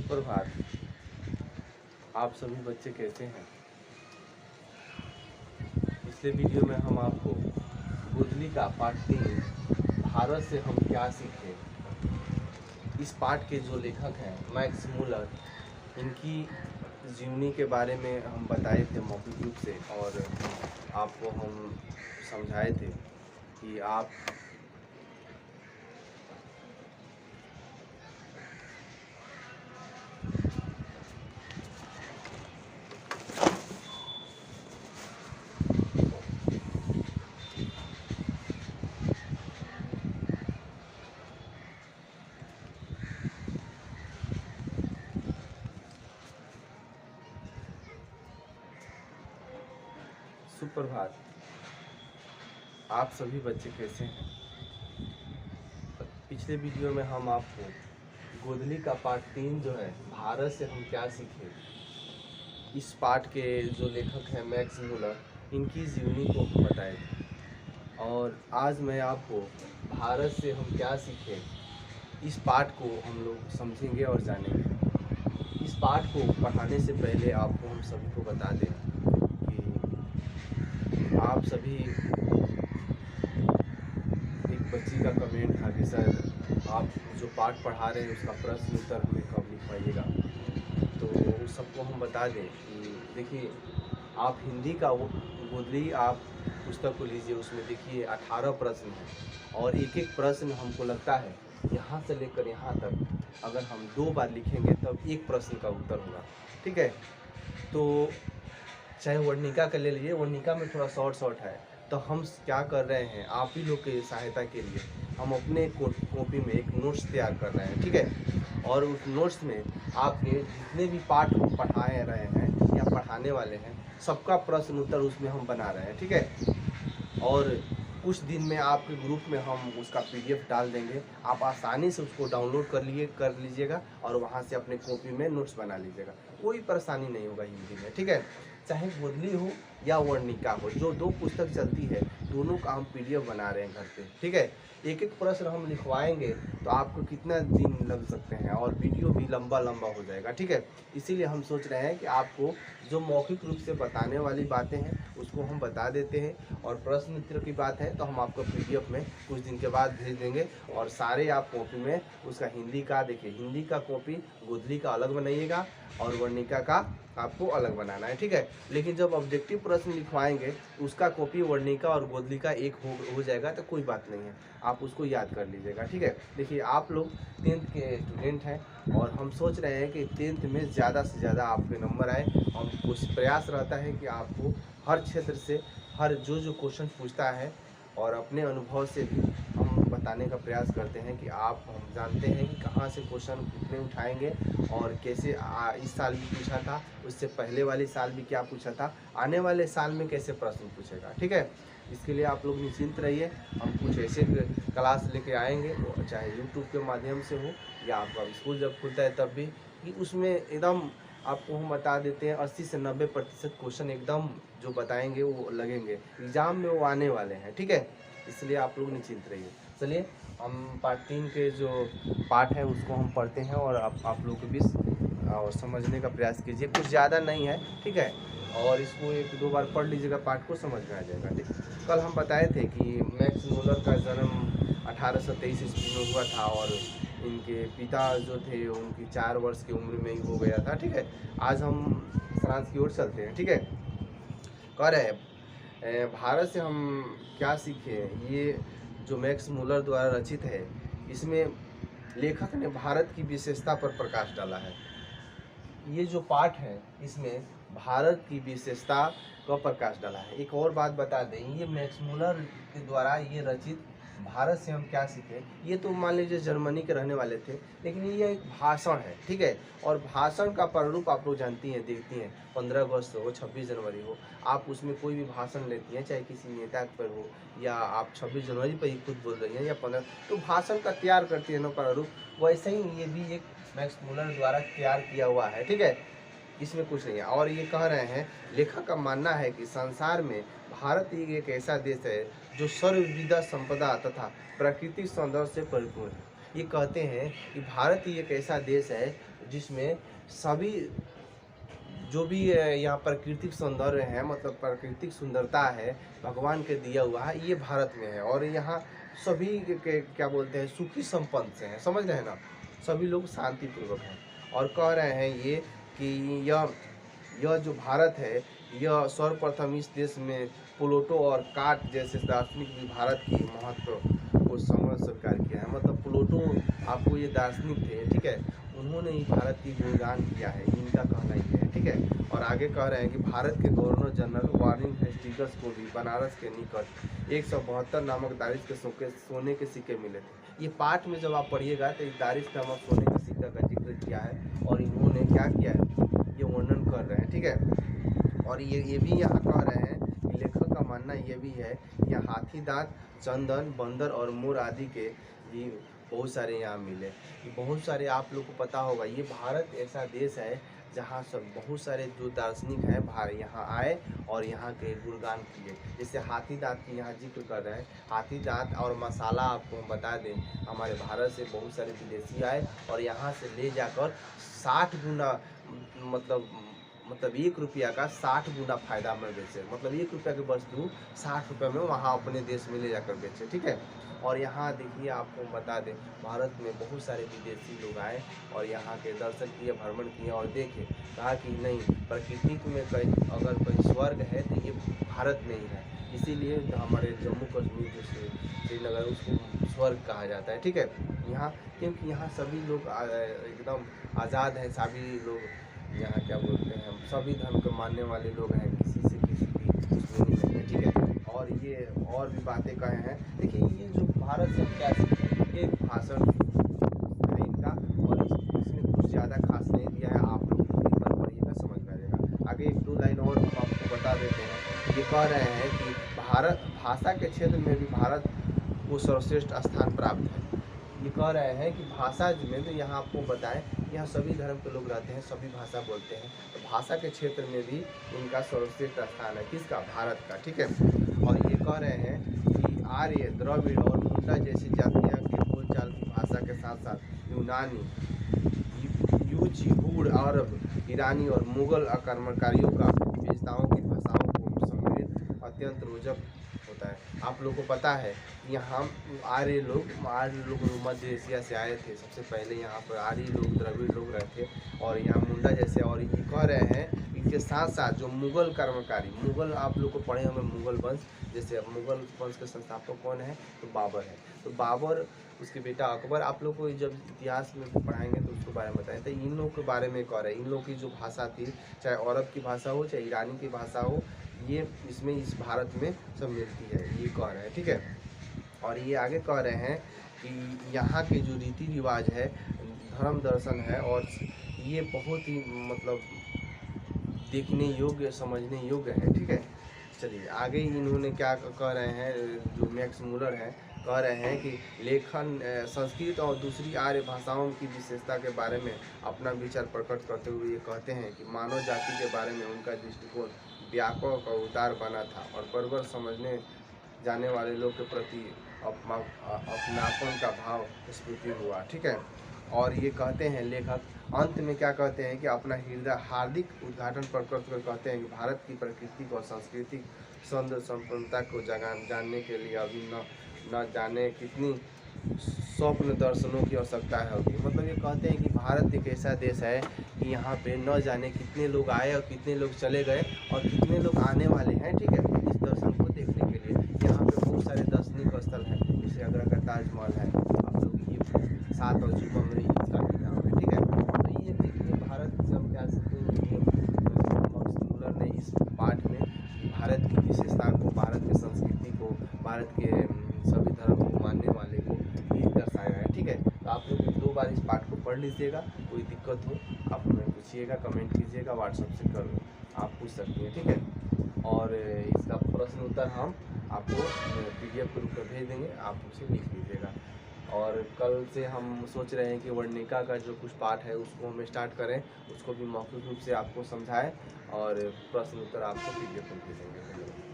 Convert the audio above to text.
सुप्रभात। आप सभी बच्चे कैसे हैं? पिछले वीडियो में हम आपको गोधली का पाठ 3 भारत से हम क्या सीखे, इस पाठ के जो लेखक हैं मैक्स मूलर, इनकी जीवनी के बारे में हम बताए थे मौखिक रूप से, और आपको हम समझाए थे कि आप सुप्रभात। आप सभी बच्चे कैसे हैं? पिछले वीडियो में हम आपको गोधली का पाठ 3 जो है भारत से हम क्या सीखे, इस पाठ के जो लेखक हैं मैक्स मूलर, इनकी जीवनी को हम बताए थे। और आज मैं आपको भारत से हम क्या सीखे, इस पाठ को हम लोग समझेंगे और जानेंगे। इस पाठ को पढ़ाने से पहले आपको हम सभी को बता दें कि आप सभी, एक बच्ची का कमेंट था कि सर आप जो पाठ पढ़ा रहे हैं उसका प्रश्न उत्तर हमें कब लिखवाइएगा। तो उस सबको हम बता दें कि देखिए, आप हिंदी का वो गोधली आप पुस्तक को लीजिए, उसमें देखिए 18 प्रश्न हैं, और एक एक प्रश्न हमको लगता है यहाँ से लेकर यहाँ तक अगर हम 2 बार लिखेंगे तब एक प्रश्न का उत्तर होगा। ठीक है, तो चाहे वर्णिका का ले लीजिए, वर्णिका में थोड़ा शॉर्ट है, तो हम क्या कर रहे हैं, आप ही लोग की सहायता के लिए हम अपने कॉपी में एक नोट्स तैयार कर रहे हैं। ठीक है, और उस नोट्स में आपके जितने भी पाठ हम पढ़ाए रहे हैं या पढ़ाने वाले हैं, सबका प्रश्न उत्तर उसमें हम बना रहे हैं। ठीक है, और कुछ दिन में आपके ग्रुप में हम उसका PDF डाल देंगे, आप आसानी से उसको डाउनलोड कर लीजिएगा और वहाँ से अपने कॉपी में नोट्स बना लीजिएगा। कोई परेशानी नहीं होगा हिंदी में। ठीक है, चाहे गोधली हो या वर्णिका हो, जो 2 पुस्तक चलती है, दोनों का हम PDF बना रहे हैं घर पे। ठीक है, एक एक प्रश्न हम लिखवाएंगे तो आपको कितना दिन लग सकते हैं, और वीडियो भी लंबा हो जाएगा। ठीक है, इसीलिए हम सोच रहे हैं कि आपको जो मौखिक रूप से बताने वाली बातें हैं उसको हम बता देते हैं, और प्रश्न उत्तर की बात है तो हम आपको PDF में कुछ दिन के बाद भेज देंगे, और सारे आप कॉपी में उसका हिंदी का, देखिए हिंदी का कॉपी गोधली का अलग बनाइएगा और वर्णिका का आपको अलग बनाना है। ठीक है, लेकिन जब ऑब्जेक्टिव प्रश्न लिखवाएंगे उसका कॉपी वर्णिका और गोधली का एक हो जाएगा, तो कोई बात नहीं है, आप उसको याद कर लीजिएगा। ठीक है, देखिए आप लोग 10th के स्टूडेंट हैं, और हम सोच रहे हैं कि 10th में ज़्यादा से ज़्यादा आपके नंबर आए। हम कुछ प्रयास रहता है कि आपको हर क्षेत्र से हर जो क्वेश्चन पूछता है, और अपने अनुभव से भी हम बताने का प्रयास करते हैं कि आप, हम जानते हैं कि कहाँ से क्वेश्चन कितने उठाएंगे, और कैसे इस साल भी पूछा था, उससे पहले वाले साल भी क्या पूछा था, आने वाले साल में कैसे प्रश्न पूछेगा। ठीक है, इसके लिए आप लोग निश्चिंत रहिए। हम कुछ ऐसे क्लास लेके आएंगे, चाहे यूट्यूब के माध्यम से हो या आपका स्कूल जब खुलता है तब भी, कि उसमें एकदम आपको हम बता देते हैं 80 से 90% क्वेश्चन एकदम जो बताएंगे वो लगेंगे, एग्जाम में वो आने वाले हैं। ठीक है, इसलिए आप लोग निश्चिंत रहिए। चलिए, हम पार्ट 3 के जो पाठ है उसको हम पढ़ते हैं, और आप लोग के बीच और समझने का प्रयास कीजिए। कुछ ज़्यादा नहीं है, ठीक है, और इसको 1-2 बार पढ़ लीजिएगा, पाठ को समझ में आ जाएगा। ठीक, कल हम बताए थे कि मैक्स मूलर का जन्म 1823 ईस्वी में हुआ था, और इनके पिता जो थे उनकी 4 वर्ष की उम्र में ही हो गया था। ठीक है, आज हम सारांश की ओर चलते हैं। ठीक है, कह रहे हैं भारत से हम क्या सीखे, ये जो मैक्स मूलर द्वारा रचित है, इसमें लेखक ने भारत की विशेषता पर प्रकाश डाला है। ये जो पाठ है इसमें भारत की विशेषता का प्रकाश डाला है। एक और बात बता दें, ये मैक्स मूलर के द्वारा ये रचित भारत से हम क्या सीखे, ये तो मान लीजिए जर्मनी के रहने वाले थे, लेकिन ये एक भाषण है। ठीक है, और भाषण का प्रारूप आप लोग जानती हैं, देखती हैं, 15 अगस्त हो, 26 जनवरी हो, आप उसमें कोई भी भाषण लेती हैं, चाहे किसी नेता पर हो, या आप 26 जनवरी पर ही खुद बोल रही हैं या 15, तो भाषण का तैयार करती है ना प्रारूप, वैसे ही ये भी एक मैक्स मूलर द्वारा तैयार किया हुआ है। ठीक है, इसमें कुछ नहीं है। और ये कह रहे हैं, लेखक का मानना है कि संसार में भारत ही एक ऐसा देश है जो सर्वविधा संपदा तथा प्राकृतिक सौंदर्य से परिपूर्ण है। ये कहते हैं कि भारत ही एक ऐसा देश है जिसमें सभी जो भी यहाँ प्राकृतिक सौंदर्य है, मतलब प्राकृतिक सुंदरता है भगवान के दिया हुआ है, ये भारत में है। और यहाँ सभी के क्या बोलते हैं सुखी संपन्न से हैं, समझ रहे हैं ना, सभी लोग शांतिपूर्वक हैं। और कह रहे हैं ये कि यह जो भारत है, यह सर्वप्रथम इस देश में प्लूटो और कांट जैसे दार्शनिक भी भारत की महत्व को समझ स्वीकार किया है। मतलब प्लूटो आपको ये दार्शनिक थे, ठीक है, उन्होंने ही भारत की गुणगान किया है, इनका कहना ये है, ठीक है। और आगे कह रहे हैं कि भारत के गवर्नर जनरल वारेन हेस्टिंग्स को भी बनारस के निकट 172 नामक दारिश के सोने के सिक्के मिले थे। ये पाठ में जब आप पढ़िएगा तो इस दारिश नामक सोने के सिक्का का जिक्र किया है और इन्होंने क्या किया है ये वर्णन कर रहे हैं, ठीक है। और ये भी यहाँ कह रहे हैं कि लेखक का मानना ये भी है कि यहाँ हाथी दांत, चंदन, बंदर और मोर आदि के भी बहुत सारे यहाँ मिले। ये बहुत सारे आप लोग को पता होगा, ये भारत ऐसा देश है जहाँ सब बहुत सारे जो दार्शनिक हैं यहाँ आए और यहाँ के गुणगान किए। जैसे हाथी दांत की यहाँ जिक्र कर रहे हैं, हाथी दांत और मसाला आपको हम बता दें, हमारे भारत से बहुत सारे विदेशी आए और यहाँ से ले जाकर 60 गुना मतलब 1 रुपया का 60 गुना फायदा में बेचे। मतलब 1 रुपया की वस्तु 60 रुपये में वहाँ अपने देश में ले जाकर बेचे, ठीक है। और यहाँ देखिए आपको बता दें, भारत में बहुत सारे विदेशी लोग आए और यहाँ के दर्शन किए, भ्रमण किए और देखे, कहा कि नहीं प्रकृति में कहीं अगर कोई स्वर्ग है तो ये भारत में ही है। इसीलिए हमारे जम्मू कश्मीर जो श्रीनगर उसको स्वर्ग कहा जाता है, ठीक है। यहाँ क्योंकि यहाँ सभी लोग एकदम आज़ाद हैं, सभी लोग यहाँ क्या बोलते हैं सभी धर्म को मानने वाले लोग हैं, किसी से किसी की दुश्मनी नहीं है, ठीक है। और ये और भी बातें कहे हैं। देखिए ये जो भारत से क्या सीखे, एक भाषण है इनका और इसमें कुछ ज़्यादा खास नहीं दिया है, आप लोग एक बार पढ़िएगा समझ में आएगा। आगे 1-2 लाइन और हम आपको बता देते हैं। ये कह रहे हैं कि भारत भाषा के क्षेत्र में भी भारत को सर्वश्रेष्ठ स्थान प्राप्त है। ये कह रहे हैं कि भाषा में तो यहाँ आपको बताएं, यहाँ सभी धर्म के लोग रहते हैं, सभी भाषा बोलते हैं, तो भाषा के क्षेत्र में भी इनका सर्वश्रेष्ठ स्थान है, किसका, भारत का, ठीक है। और ये कह रहे हैं कि आर्य, द्रविड़ और मुंडा जैसी जातियाँ के बोलचाल की भाषा के साथ साथ यूनानी, यूजीहूड़, अरब, ईरानी और मुगल आक्रमणकारियों का विशेषताओं की भाषाओं को सम्मिलित अत्यंत रोचक होता है। आप लोगों को पता है यहाँ आर्य लोग मध्य एशिया से आए थे, सबसे पहले यहाँ पर आर्य लोग, द्रविड़ लोग रहे थे और यहाँ मुंडा जैसे। और ये कह रहे हैं इनके साथ साथ जो मुगल कर्मकारी, मुगल आप लोग को पढ़े होंगे मुगल वंश, जैसे मुगल वंश के संस्थापक कौन है, तो बाबर है। तो बाबर, उसके बेटा अकबर, आप लोग को जब इतिहास में पढ़ाएंगे तो उसके बारे में बताएं। तो इन लोग के बारे में कह रहे हैं, इन लोग की जो भाषा थी, चाहे अरब की भाषा हो चाहे ईरानी की भाषा हो, ये इसमें इस भारत में सब मिलती है, ये कह रहे हैं, ठीक है। और ये आगे कह रहे हैं कि यहाँ के जो रीति रिवाज है, धर्म दर्शन है, और ये बहुत ही मतलब देखने योग्य, समझने योग्य है, ठीक है। चलिए आगे इन्होंने क्या कह रहे हैं, जो मैक्स मुलर हैं, कह रहे हैं कि लेखन संस्कृत और दूसरी आर्य भाषाओं की विशेषता के बारे में अपना विचार प्रकट करते हुए ये कहते हैं कि मानव जाति के बारे में उनका दृष्टिकोण व्यापक और उदार बना था और परवर समझने जाने वाले लोग के प्रति अपनापन का भाव स्फूर्ति हुआ, ठीक है। और ये कहते हैं लेखक अंत में क्या कहते हैं कि अपना हृदय हार्दिक उद्घाटन प्रकट कर कहते हैं कि भारत की प्राकृतिक और सांस्कृतिक सौंदर्य संपन्नता को जानने के लिए अभी न जाने कितनी स्वप्न दर्शनों की आवश्यकता होगी। मतलब ये कहते हैं कि भारत एक ऐसा देश है कि यहाँ पे न जाने कितने लोग आए और कितने लोग चले गए और कितने लोग आने वाले हैं, ठीक है, इस दर्शन को देखने के लिए। यहाँ पे बहुत सारे दार्शनिक स्थल हैं, जैसे आगरा का ताजमहल है, आप लोग ये 7 अजूबा में इसका भी नाम है, ठीक है। तो ये देखिए भारत से हम क्या सकते हैं कि मैक्स मुलर ने इस पाठ में भारत की विशेषता को, भारत की संस्कृति को, भारत के सभी धर्म को मानने वाले को ये दर्शाया है, ठीक है। तो आप लोग 2 बार इस पाठ को पढ़ लीजिएगा, कोई दिक्कत हो आप हमें पूछिएगा, कमेंट कीजिएगा, व्हाट्सएप से आप पूछ सकती हैं, ठीक है। और इसका प्रश्न उत्तर हम आपको PDF के रूप में भेज देंगे, आप उसे लिख लीजिएगा। और कल से हम सोच रहे हैं कि वर्णिका का जो कुछ पाठ है उसको हम स्टार्ट करें, उसको भी मौखिक रूप से आपको समझाएं और प्रश्न उत्तर आपको PDF में भेजेंगे।